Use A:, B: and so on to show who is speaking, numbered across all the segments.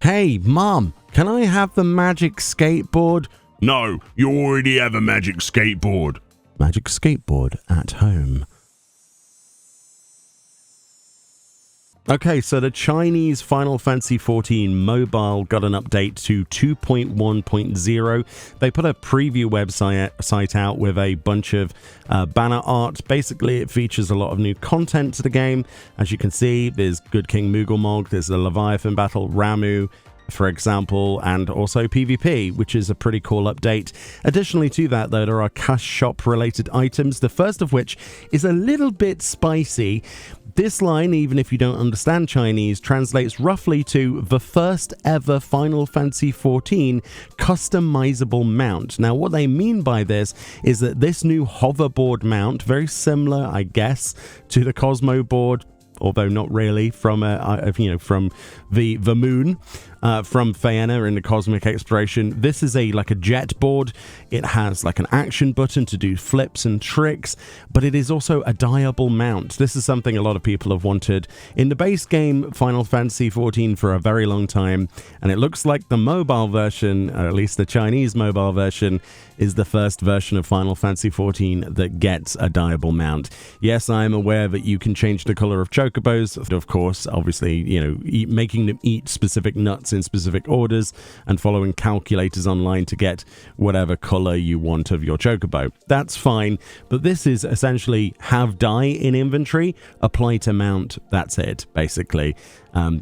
A: Hey, Mom, can I have the magic skateboard?
B: No, you already have a magic skateboard.
A: Magic skateboard at home. Okay, so the Chinese Final Fantasy XIV mobile got an update to 2.1.0. They put a preview website out with a bunch of banner art. Basically, it features a lot of new content to the game. As you can see, there's Good King Moogle, there's the Leviathan battle, Ramu, for example, and also PvP, which is a pretty cool update. Additionally to that, though, there are cash shop related items, the first of which is a little bit spicy. This line, even if you don't understand Chinese, translates roughly to the first ever Final Fantasy XIV customizable mount. Now, what they mean by this is that this new hoverboard mount, very similar, I guess, to the Cosmo board, although not really, from from the moon, from Faena in the Cosmic Exploration. This is like a jet board. It has like an action button to do flips and tricks, but it is also a DYABLE mount. This is something a lot of people have wanted in the base game Final Fantasy XIV for a very long time, and it looks like the mobile version, or at least the Chinese mobile version, is the first version of Final Fantasy XIV that gets a DYABLE mount. Yes, I am aware that you can change the color of chocobos, of course, obviously, making them eat specific nuts in specific orders and following calculators online to get whatever color you want of your chocobo. That's fine, but this is essentially have dye in inventory, apply to mount, that's it, basically.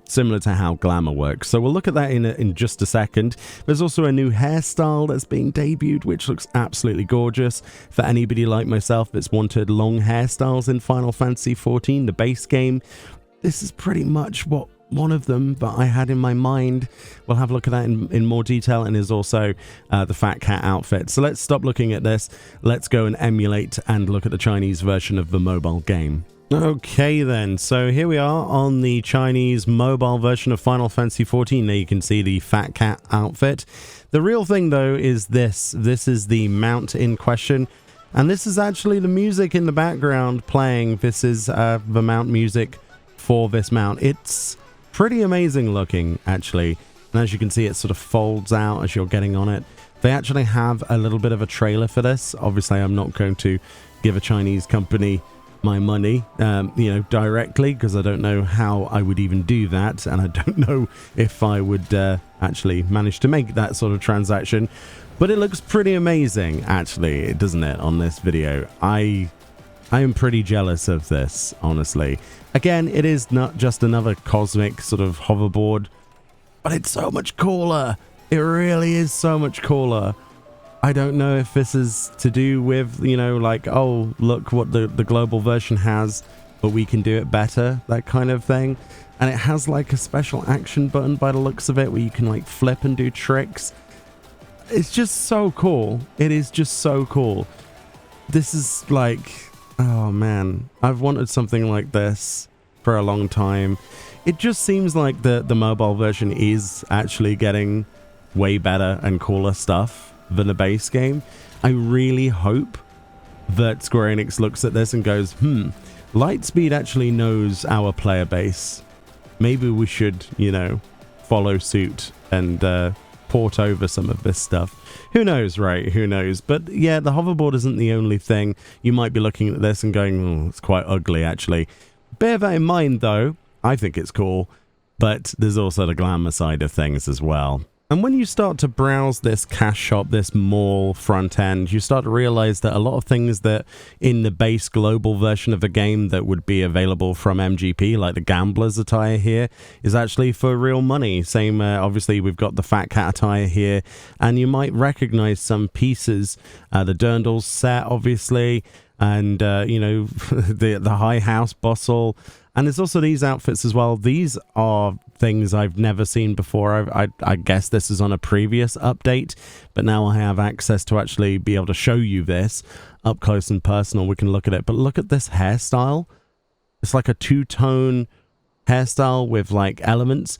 A: Similar to how glamour works. So we'll look at that in just a second. There's also a new hairstyle that's being debuted, which looks absolutely gorgeous. For anybody like myself that's wanted long hairstyles in Final Fantasy XIV, the base game, this is pretty much one of them that I had in my mind. We'll have a look at that in more detail, and there's also the Fat Cat outfit. So let's stop looking at this. Let's go and emulate and look at the Chinese version of the mobile game. Okay then, so here we are on the Chinese mobile version of Final Fantasy XIV. There you can see the Fat Cat outfit. The real thing though is this is the mount in question, and this is actually the music in the background playing. This is the mount music for this mount. It's pretty amazing looking, actually, and as you can see, it sort of folds out as you're getting on it. They actually have a little bit of a trailer for this. Obviously, I'm not going to give a Chinese company my money, directly, because I don't know how I would even do that, and I don't know if I would actually manage to make that sort of transaction. But it looks pretty amazing, actually, doesn't it, on this video? I am pretty jealous of this, honestly. Again, it is not just another cosmic sort of hoverboard, but it's so much cooler. It really is so much cooler. I don't know if this is to do with, oh, look what the global version has, but we can do it better, that kind of thing. And it has like a special action button by the looks of it, where you can like flip and do tricks. It's just so cool. It is just so cool. This is like, oh man, I've wanted something like this for a long time. It just seems like the mobile version is actually getting way better and cooler stuff than the base game. I really hope that Square Enix looks at this and goes, Lightspeed actually knows our player base. Maybe we should, follow suit and port over some of this stuff. Who knows, right? Who knows? But yeah, the hoverboard isn't the only thing. You might be looking at this and going, it's quite ugly, actually. Bear that in mind, though. I think it's cool, but there's also the glamour side of things as well. And when you start to browse this cash shop, this mall front end, you start to realize that a lot of things that in the base global version of the game that would be available from MGP, like the gambler's attire here, is actually for real money. Same, obviously, we've got the Fat Cat attire here, and you might recognize some pieces. The Dirndl's set, obviously, and, the High House bustle. And there's also these outfits as well. These are things I've never seen before. I guess this is on a previous update, but now I have access to actually be able to show you this up close and personal. We can look at it, but look at this hairstyle. It's like a two-tone hairstyle with like elements.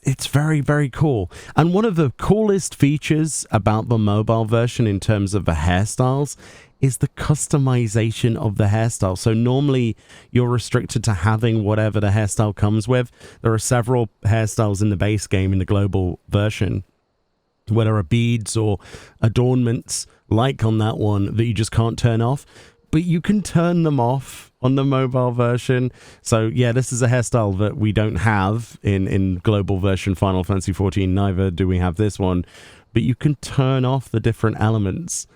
A: it's very, very cool. And one of the coolest features about the mobile version in terms of the hairstyles is the customization of the hairstyle. So normally you're restricted to having whatever the hairstyle comes with. There are several hairstyles in the base game in the global version where there are beads or adornments like on that one that you just can't turn off, but you can turn them off on the mobile version. So yeah, this is a hairstyle that we don't have in global version Final Fantasy XIV, neither do we have this one, but you can turn off the different elements.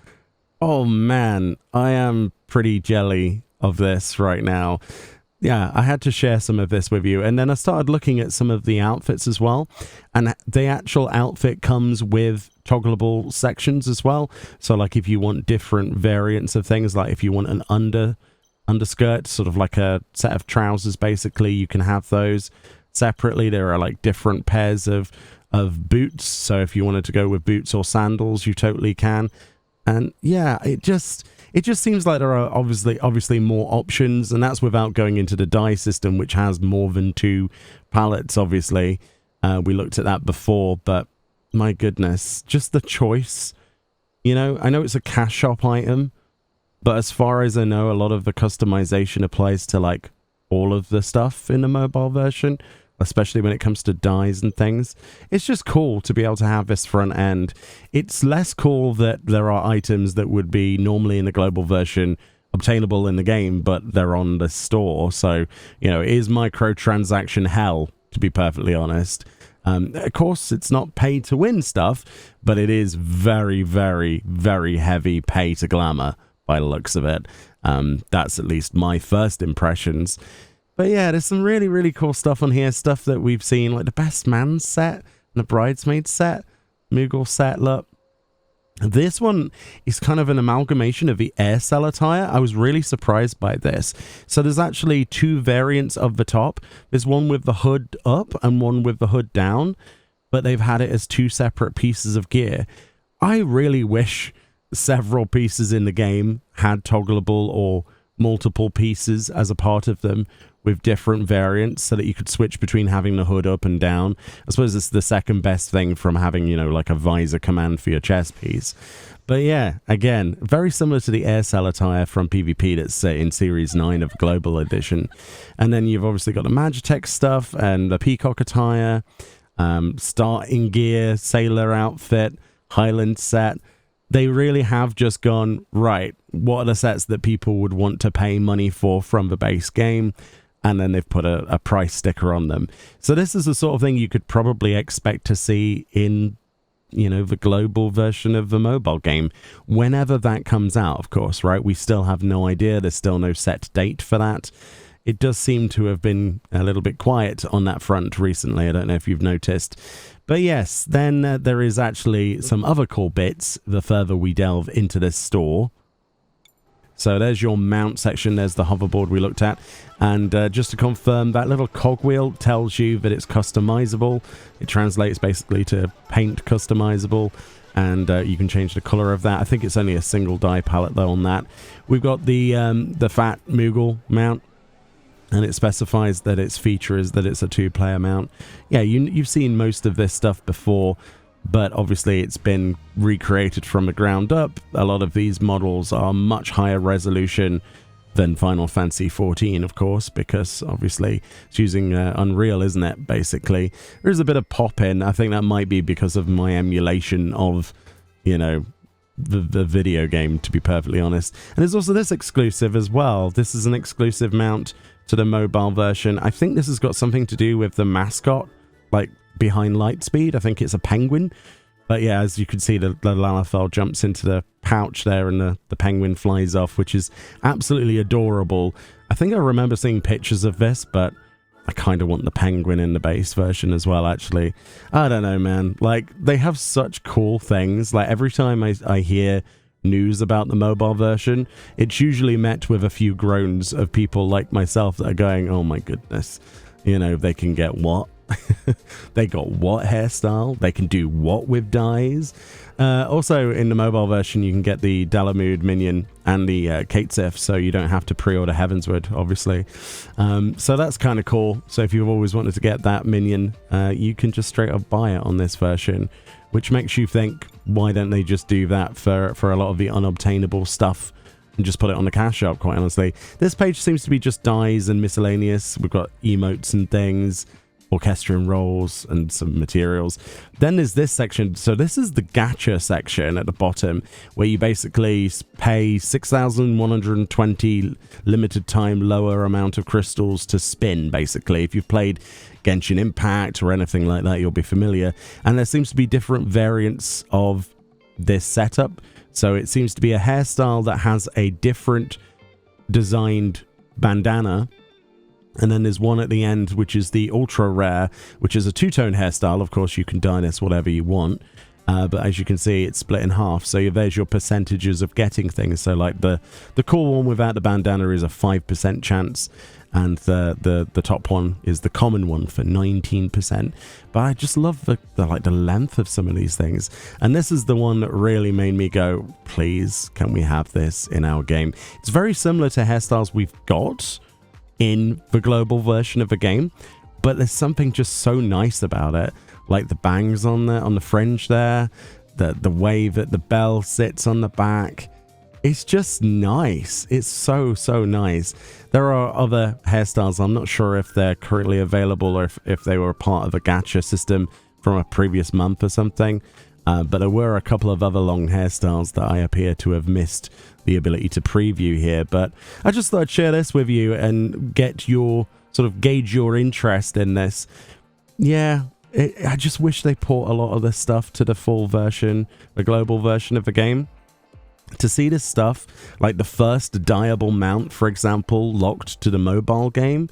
A: Oh man, I am pretty jelly of this right now. Yeah, I had to share some of this with you. And then I started looking at some of the outfits as well. And the actual outfit comes with toggleable sections as well. So like if you want different variants of things, like if you want an underskirt, sort of like a set of trousers, basically, you can have those separately. There are like different pairs of boots. So if you wanted to go with boots or sandals, you totally can. And yeah, it just seems like there are obviously more options, and that's without going into the dye system, which has more than 2 palettes, obviously. We looked at that before, but my goodness, just the choice. You know, I know it's a cash shop item, but as far as I know, a lot of the customization applies to like all of the stuff in the mobile version, especially when it comes to dyes and things. It's just cool to be able to have this front end. It's less cool that there are items that would be normally in the global version obtainable in the game, but they're on the store. So, you know, it is microtransaction hell, to be perfectly honest. Of course, it's not pay to win stuff, but it is very, very, very heavy pay to glamour by the looks of it. That's at least my first impressions. But yeah, there's some really, really cool stuff on here. Stuff that we've seen, like the Best Man set and the Bridesmaid set, Moogle set, look. This one is kind of an amalgamation of the air cell attire. I was really surprised by this. So there's actually 2 variants of the top. There's one with the hood up and one with the hood down, but they've had it as 2 separate pieces of gear. I really wish several pieces in the game had toggleable or multiple pieces as a part of them with different variants so that you could switch between having the hood up and down. I suppose it's the second best thing from having, you know, like a visor command for your chest piece. But yeah, again, very similar to the air cell attire from PvP that's in Series 9 of Global Edition. And then you've obviously got the Magitech stuff and the Peacock attire, starting gear, sailor outfit, Highland set. They really have just gone, right, what are the sets that people would want to pay money for from the base game? And then they've put a price sticker on them. So this is the sort of thing you could probably expect to see in, you know, the global version of the mobile game. Whenever that comes out, of course, right? We still have no idea. There's still no set date for that. It does seem to have been a little bit quiet on that front recently. I don't know if you've noticed. But yes, then there is actually some other cool bits the further we delve into this store. So there's your mount section. There's the hoverboard we looked at. And just to confirm, that little cogwheel tells you that it's customizable. It translates basically to paint customizable. And you can change the color of that. I think it's only a single dye palette though on that. We've got the fat Moogle mount. And it specifies that its feature is that it's a 2-player mount. Yeah, you've seen most of this stuff before, but obviously it's been recreated from the ground up. A lot of these models are much higher resolution than Final Fantasy XIV, of course, because obviously it's using Unreal, isn't it, basically? There's a bit of pop in. I think that might be because of my emulation of, you know, the video game, to be perfectly honest. And there's also this exclusive as well. This is an exclusive mount to the mobile version. I think this has got something to do with the mascot, like behind Lightspeed. I think it's a penguin. But yeah, as you can see, the Lalafell jumps into the pouch there and the penguin flies off, which is absolutely adorable. I think I remember seeing pictures of this, but I kind of want the penguin in the base version as well, actually. I don't know, man. Like, they have such cool things. Like, every time I hear news about the mobile version, it's usually met with a few groans of people like myself that are going, oh my goodness, you know, they can get what? They got what hairstyle, they can do what with dyes. Also in the mobile version you can get the Dalamud minion and the Katesif, so you don't have to pre-order Heavensward, obviously. So that's kind of cool. So if you've always wanted to get that minion, you can just straight up buy it on this version, which makes you think, why don't they just do that for a lot of the unobtainable stuff and just put it on the cash shop, quite honestly. This page seems to be just dyes and miscellaneous. We've got emotes and things, orchestrion rolls and some materials. Then there's this section. So this is the gacha section at the bottom, where you basically pay 6,120 limited time lower amount of crystals to spin, basically. If you've played Genshin Impact or anything like that, you'll be familiar. And there seems to be different variants of this setup. So it seems to be a hairstyle that has a different designed bandana. And then there's one at the end, which is the ultra rare, which is a two-tone hairstyle. Of course, you can dye this whatever you want. But as you can see, it's split in half. So there's your percentages of getting things. So like the cool one without the bandana is a 5% chance. And the top one is the common one for 19%. But I just love the length of some of these things. And this is the one that really made me go, please, can we have this in our game? It's very similar to hairstyles we've got in the global version of the game, but there's something just so nice about it, like the bangs on the fringe there, the way that the bell sits on the back. It's just nice. It's so nice. There are other hairstyles. I'm not sure if they're currently available or if they were a part of a gacha system from a previous month or something. But there were a couple of other long hairstyles that I appear to have missed the ability to preview here. But I just thought I'd share this with you and get your gauge your interest in this. Yeah, I just wish they port a lot of this stuff to the full version, the global version of the game. To see this stuff, like the first DYABLE mount, for example, locked to the mobile game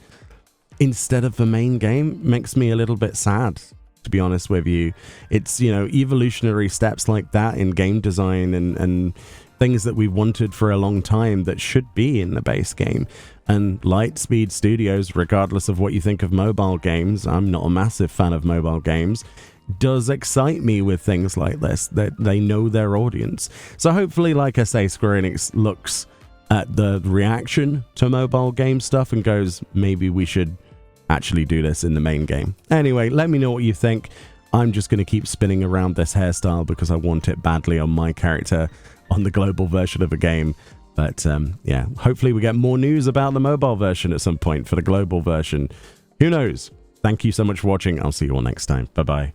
A: instead of the main game, makes me a little bit sad, to be honest with you. It's, evolutionary steps like that in game design and things that we wanted for a long time that should be in the base game. And Lightspeed Studios, regardless of what you think of mobile games, I'm not a massive fan of mobile games, does excite me with things like this, that they know their audience. So hopefully, like I say, Square Enix looks at the reaction to mobile game stuff and goes, maybe we should actually do this in the main game. Anyway, let me know what you think. I'm just going to keep spinning around this hairstyle because I want it badly on my character on the global version of the game. But yeah, hopefully we get more news about the mobile version at some point for the global version. Who knows? Thank you so much for watching. I'll see you all next time. Bye-bye.